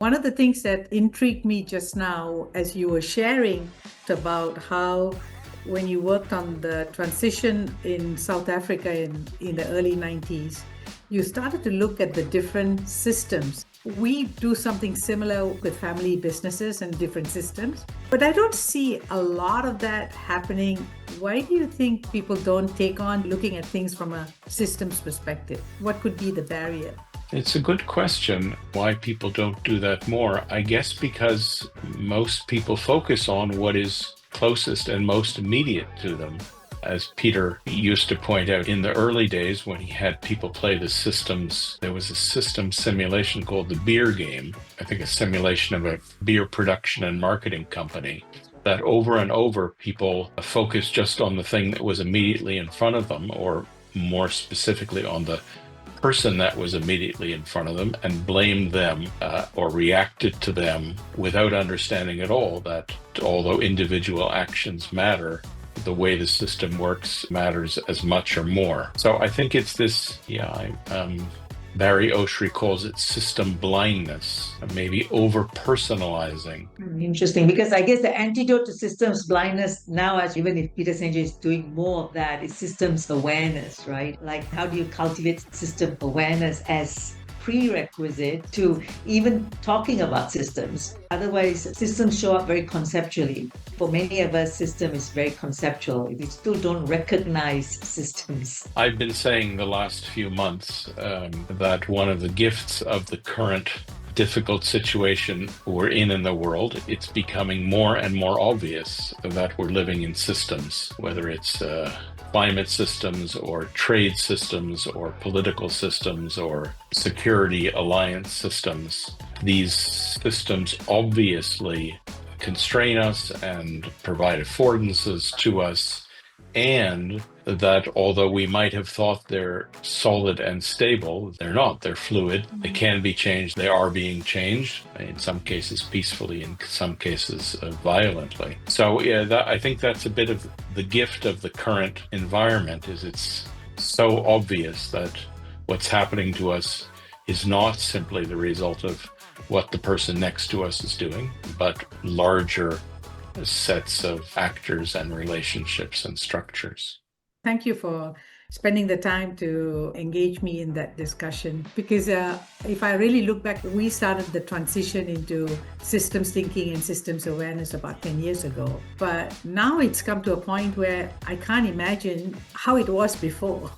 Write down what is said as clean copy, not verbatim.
One of the things that intrigued me just now, as you were sharing about how when you worked on the transition in South Africa in the early 90s, you started to look at the different systems. We do something similar with family businesses and different systems, but I don't see a lot of that happening. Why do you think people don't take on looking at things from a systems perspective? What could be the barrier? It's a good question why people don't do that more. I guess because most people focus on what is closest and most immediate to them. As Peter used to point out, in the early days when he had people play the systems, there was a system simulation called the beer game. I think a simulation of a beer production and marketing company. That over and over, people focused just on the thing that was immediately in front of them, or more specifically on the person that was immediately in front of them, and blamed them or reacted to them without understanding at all that although individual actions matter, the way the system works matters as much or more. So I think it's this, Barry Oshry calls it system blindness, maybe over-personalizing. Interesting, because I guess the antidote to systems blindness now, as even if Peter Senge is doing more of that, is systems awareness, right? Like, how do you cultivate system awareness as prerequisite to even talking about systems? Otherwise, systems show up very conceptually. For many of us, system is very conceptual. We still don't recognize systems. I've been saying the last few months that one of the gifts of the current difficult situation we're in the world, it's becoming more and more obvious that we're living in systems, whether it's climate systems or trade systems or political systems or security alliance systems. These systems obviously constrain us and provide affordances to us, and that although we might have thought they're solid and stable, they're not. They're fluid. They can be changed. They are being changed, in some cases peacefully, in some cases violently. So yeah, I think that's a bit of the gift of the current environment, is it's so obvious that what's happening to us is not simply the result of what the person next to us is doing, but larger sets of actors and relationships and structures. Thank you for spending the time to engage me in that discussion, because if I really look back, we started the transition into systems thinking and systems awareness about 10 years ago. But now it's come to a point where I can't imagine how it was before.